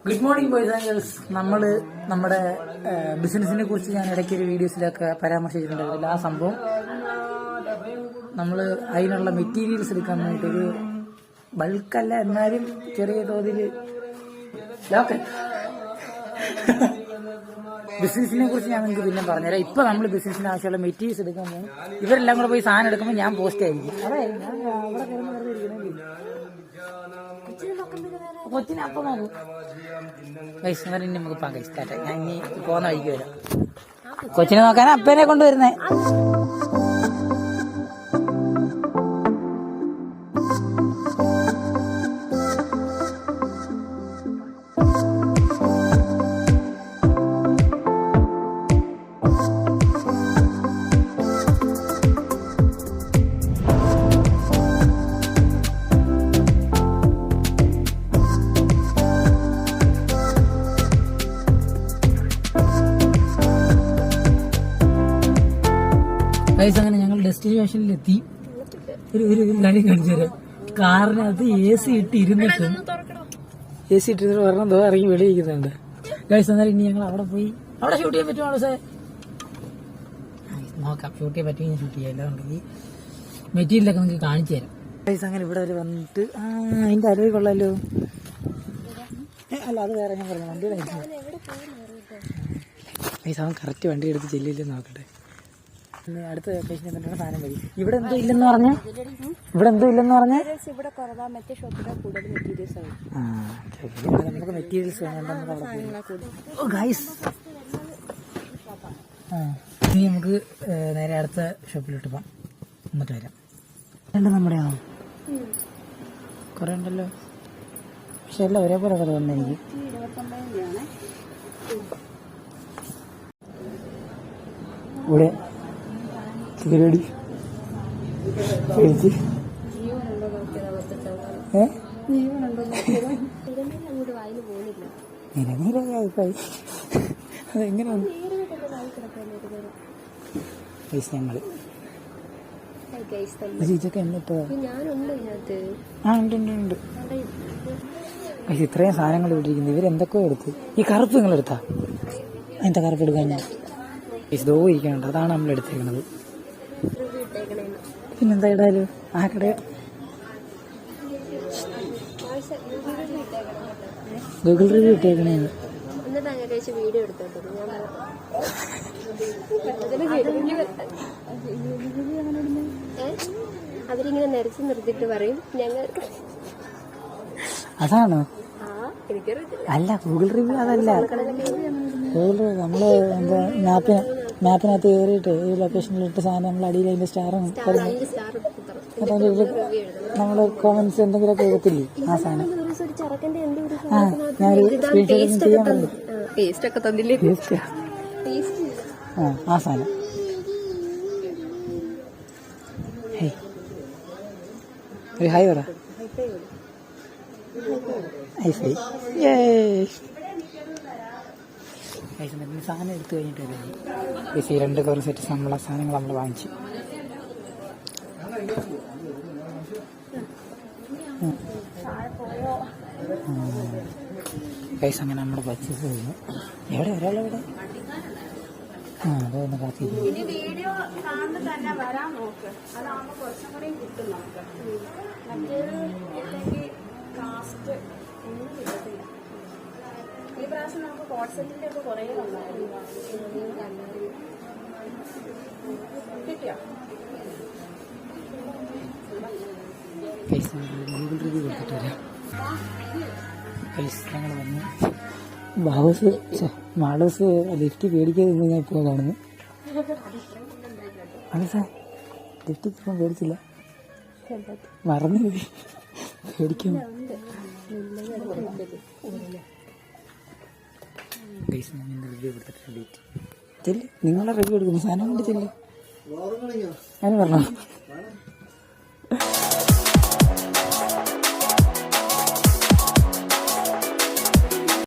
Good morning boys and girls. നമ്മുടെ ബിസിനസിനെ കുറിച്ച് ഞാൻ ഇടയ്ക്കൊരു വീഡിയോസിലൊക്കെ പരാമർശിച്ചിട്ടുണ്ടായിരുന്നില്ല. ആ സംഭവം നമ്മൾ അതിനുള്ള മെറ്റീരിയൽസ് എടുക്കാൻ വേണ്ടിയിട്ടൊരു ബൾക്കല്ല, എന്നാലും ചെറിയ തോതിൽ ബിസിനസിനെ കുറിച്ച് ഞാൻ നിങ്ങൾക്ക് പിന്നെ പറഞ്ഞുതരാം. ഇപ്പൊ നമ്മൾ ബിസിനസിന് ആവശ്യമുള്ള മെറ്റീരിയൽസ് എടുക്കാൻ പോകും. ഇവരെല്ലാം കൂടെ പോയി സാധനം എടുക്കുമ്പോൾ ഞാൻ പോസ്റ്റ് ആയിരിക്കും. അതെ, ഞാൻ അവിടെ കിടന്ന് വെറുതെ ഇരിക്കണമെങ്കിൽ കൊച്ചിനെ അപ്പം നോക്കും. വൈകുന്നേരം നമുക്ക് പോകാം. കഴിച്ചിട്ടാട്ടെ, ഞാൻ ഇനി പോകുന്ന വഴിക്ക് വരാം. കൊച്ചിനെ നോക്കാൻ അപ്പനെ കൊണ്ടുവരുന്നേ. അങ്ങനെ ഞങ്ങൾ ഡെസ്റ്റിനേഷനിലെത്തി. ഒരു കാര്യം കാണിച്ചു തരാം. കാറിനകത്ത് എ സി ഇട്ടിരുന്നിട്ട് പറഞ്ഞോ ഇറങ്ങി വെളിയിരിക്കുന്നുണ്ട്. ഗൈസ്, അന്നേരം ഇനി ഞങ്ങൾ അവിടെ പോയി അവിടെ ഷൂട്ട് ചെയ്യാൻ പറ്റുമോ സാർ? നോക്കാം, ഷൂട്ട് ചെയ്യാൻ പറ്റുമെങ്കിൽ ഷൂട്ട് ചെയ്യാം. എല്ലാം മെറ്റീരിയലൊക്കെ നിങ്ങൾക്ക് കാണിച്ചു തരാം. ഗൈസ്, അങ്ങനെ ഇവിടെ വരെ വന്നിട്ട് അതിന്റെ അലവ് കൊള്ളാലോ. അല്ല, അത് വേറെ ഞാൻ പറഞ്ഞു. വണ്ടി ഗൈസ്, അവൻ കറക്റ്റ് വണ്ടി എടുത്ത് ചെല്ലില്ലെന്ന് നോക്കട്ടെ. അടുത്ത ലൊക്കേഷൻ എന്നിട്ടാണ് സാധനം വരും. ഇവിടെ എന്തോ ഇല്ലെന്ന് പറഞ്ഞ നമുക്ക് മെറ്റീരിയൽസ് ഇനി നമുക്ക് നേരെ അടുത്ത ഷോപ്പിലോട്ട് പോകാം. എന്നിട്ട് വരാം. നമ്മുടെ ആണോ കുറെ ഉണ്ടല്ലോ, പക്ഷെ എല്ലാം ഒരേപോലെ കഥ വന്നെനിക്ക്. ഇവിടെ പരിപാടി അതെങ്ങനെയാണ് ഞങ്ങള് ചേച്ചൊക്കെ എന്നിട്ടോ? ഉണ്ട്. ഇത്രയും സാധനങ്ങൾ ഇട്ടിരിക്കുന്നത്. ഇവരെന്തൊക്കെയോ എടുത്ത്. ഈ കറുപ്പ് നിങ്ങൾ എടുത്താ? എന്താ കറുപ്പ് എടുക്കാൻ? ഞാൻ ഇതോ ഇരിക്കണുണ്ട്, അതാണ് നമ്മൾ എടുത്തേക്കണത്. പിന്നെന്താ ഇടാലോ ആ കട. ഗൂഗിൾ റിവ്യൂ ഇട്ടേക്കണേ. അവരിങ്ങനെ നിരച്ച് നിർത്തിട്ട് പറയും ഞങ്ങൾക്ക്. അതാണോ? അല്ല, ഗൂഗിൾ റിവ്യൂ അതല്ല. ഗൂഗിൾ നമ്മള് എന്താ മാപ്പിനകത്ത് കയറിയിട്ട് ഈ ലൊക്കേഷനിലിട്ട് സാധനം നമ്മൾ അടിയിൽ അതിന്റെ സ്റ്റാറും നമ്മള് കോമൻസ് എന്തെങ്കിലുമൊക്കെ എഴുതത്തില്ലേ, ആ സാധനം. ഞാനൊരു സ്ക്രീൻഷോട്ട് ചെയ്യാൻ പറഞ്ഞു. ആ സാധനം. ഒരു ഹായ് പറ. സാധനം എടുത്തു കഴിഞ്ഞിട്ടല്ലേ രണ്ട് കവർ സെറ്റ് നമ്മളെ സാധനങ്ങൾ നമ്മൾ വാങ്ങിച്ചു. പൈസ അങ്ങനെ നമ്മുടെ പർച്ചേസ് കഴിഞ്ഞു. എവിടെ ഒരാളെവിടെ? അതൊന്ന് കാത്തിരിക്കും. ഈ പ്രാവശ്യം നമുക്ക് കോൺസെപ്റ്റിന്റെ ഒക്കെ കുറേ വന്നായിരുന്നു. കിട്ടിയോ? ഗൂഗിൾ റിവ്യൂ കൊടുത്തിട്ട് വരാം. പൈസ ഞങ്ങൾ വന്നു. മാളൂസ് ലിഫ്റ്റ് പേടിക്കാതെ ഞാൻ ഇപ്പോൾ കാണുന്നു. അതെ സാർ, ലിഫ്റ്റ് ഇപ്പം പേടിച്ചില്ല, മറന്നു പോയി. പേടിക്കുന്നു. റിവ്യൂ കൊടുത്തിട്ട് നിങ്ങളെ റിവ്യൂ എടുക്കുന്നു സാധനം കൊണ്ട് ചെല്ലു. ഞാൻ പറഞ്ഞു